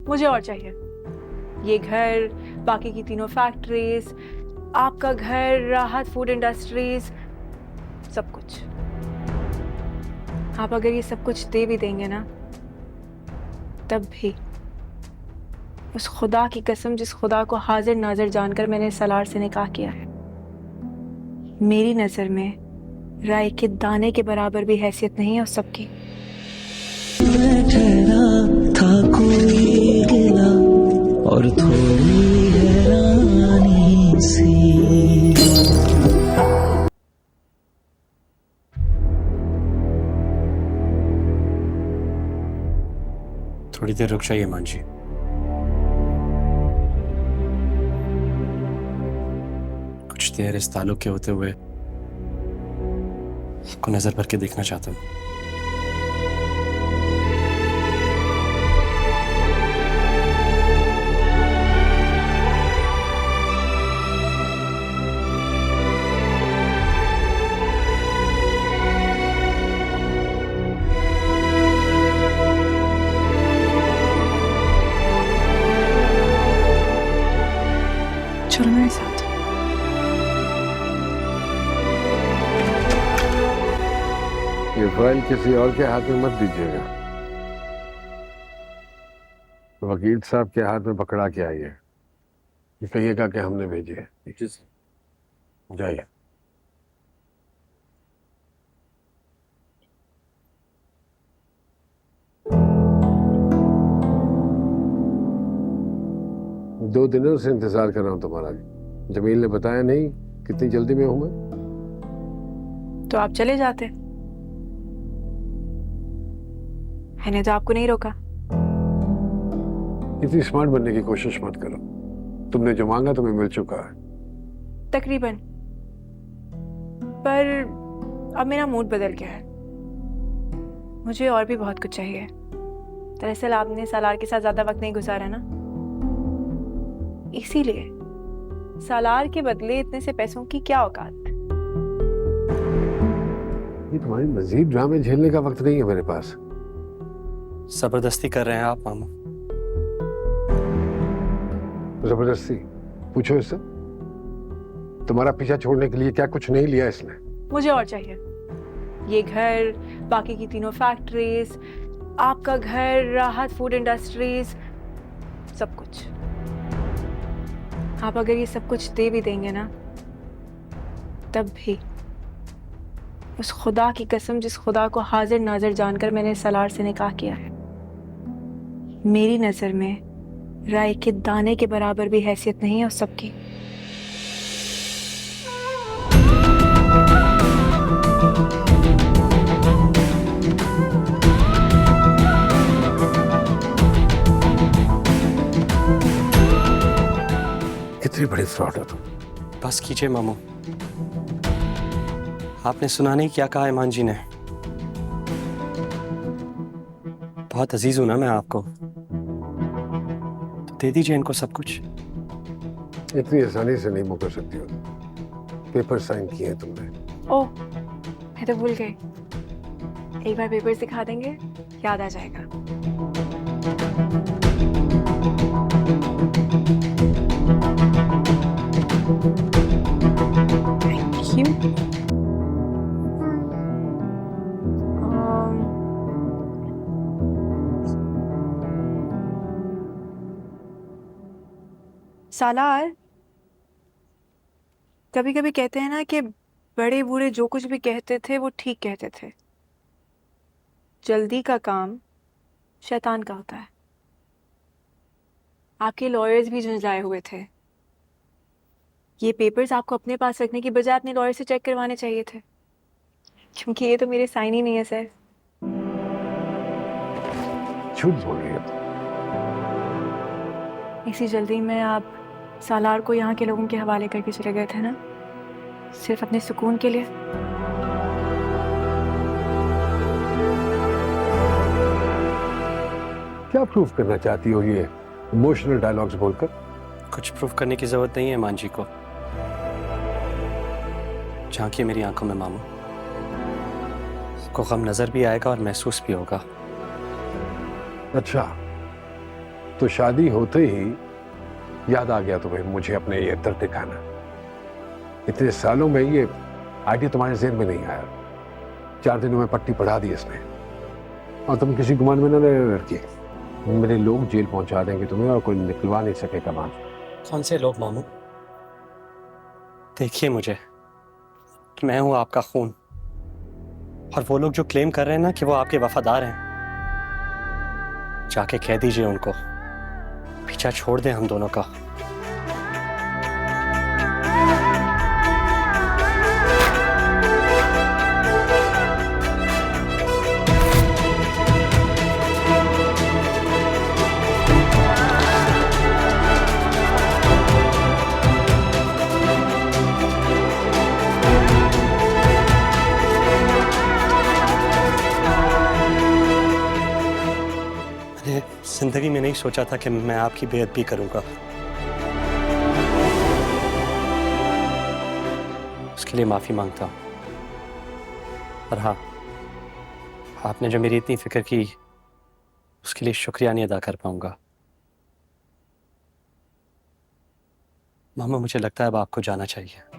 मुझे और चाहिए। ये घर, बाकी की तीनों फैक्ट्रीज, आपका घर, राहत फूड इंडस्ट्रीज, सब कुछ। आप अगर ये सब कुछ दे भी देंगे ना, तब भी उस खुदा की कसम, जिस खुदा को हाजिर नाजिर जानकर मैंने सलार से निकाह किया है, मेरी नजर में राई के दाने के बराबर भी हैसियत नहीं है उस सबकी। था कोई गिला और थोड़ी हैरानी सी। थोड़ी देर रुक जाइए मान जी। कुछ देर इस ताल्लुक के होते हुए आपको नजर भर के देखना चाहता हूँ। चलो मेरे साथ। ये फाइल किसी और के हाथ में मत दीजिएगा। वकील साहब के हाथ में पकड़ा के आइए। ये कहिएगा कि हमने भेजी है। जाइए। दो दिनों से इंतजार कर रहा हूं तुम्हारा। जमील ने बताया नहीं कितनी जल्दी में हूं मैं। तो आप चले जाते, मैंने तो आपको नहीं रोका। इतनी स्मार्ट बनने की कोशिश मत करो। तुमने जो मांगा तुम्हें मिल चुका है। तकरीबन। पर अब मेरा मूड बदल गया है। मुझे और भी बहुत कुछ चाहिए। दरअसल आपने सालार के साथ ज्यादा वक्त नहीं गुजारा ना, इसीलिए सालार के बदले इतने से पैसों की क्या औकात। ये तुम्हारी मजीद ड्रामे झेलने का वक्त नहीं है मेरे पास। जबरदस्ती कर रहे हैं आप मामू। जबरदस्ती? पूछो इससे। तुम्हारा पीछा छोड़ने के लिए क्या कुछ नहीं लिया इसने? मुझे और चाहिए। ये घर, बाकी की तीनों फैक्ट्रीज, आपका घर, राहत फूड इंडस्ट्रीज, सब कुछ। आप अगर ये सब कुछ दे भी देंगे ना, तब भी उस खुदा की कसम, जिस खुदा को हाजिर नाजिर जानकर मैंने सलार से निकाह किया है, मेरी नजर में राई के दाने के बराबर भी हैसियत नहीं है उस सबकी। कितनी बड़ी फ्रॉड हो तुम। बस कीजिए मामू। आपने सुना नहीं क्या कहा ईमान जी ने? बहुत अजीज हूं ना मैं आपको, तो दे दीजिए इनको सब कुछ। इतनी आसानी से नहीं मुकर सकती हो। पेपर साइन किए हैं तुमने। ओह, मैं तो भूल गई। एक बार पेपर्स दिखा देंगे, याद आ जाएगा। Thank you. सालार, कभी कभी कहते हैं ना कि बड़े बूढ़े जो कुछ भी कहते थे वो ठीक कहते थे। जल्दी का काम शैतान का होता है। आपके लॉयर्स भी झुंझलाए हुए थे। ये पेपर्स आपको अपने पास रखने की बजाय अपने लॉयर से चेक करवाने चाहिए थे, क्योंकि ये तो मेरे साइन ही नहीं है सर। झूठ बोल रही है। इसी जल्दी में आप सालार को यहाँ के लोगों के हवाले करके चले गए थे ना, सिर्फ अपने सुकून के लिए। क्या प्रूफ करना चाहती हो ये इमोशनल डायलॉग्स बोलकर? कुछ प्रूफ करने की जरूरत नहीं है ईमान जी को। झांकिए मेरी आंखों में मामू, आपको गम नजर भी आएगा और महसूस भी होगा। अच्छा, तो शादी होते ही याद आ गया तुम्हें मुझे अपने ये दर्द दिखाना। इतने सालों में ये आइडिया तुम्हारे जेहन में नहीं आया। 4 दिनों में पट्टी पढ़ा दी इसने, और तुम किसी गुमान में न रहे लड़की। मेरे लोग जेल पहुंचा देंगे तुम्हें और कोई निकलवा नहीं सकेगा बाहर। कौन से लोग मामू? देखिए मुझे, मैं हूं आपका खून, और वो लोग जो क्लेम कर रहे हैं ना कि वो आपके वफादार हैं, जाके कह दीजिए उनको पीछा छोड़ दें हम दोनों का। मैंने जिंदगी में नहीं सोचा था कि मैं आपकी बेइज्जती करूंगा। उसके लिए माफी मांगता हूं। और हाँ, आपने जो मेरी इतनी फिक्र की उसके लिए शुक्रिया नहीं अदा कर पाऊंगा। मामा, मुझे लगता है अब आपको जाना चाहिए।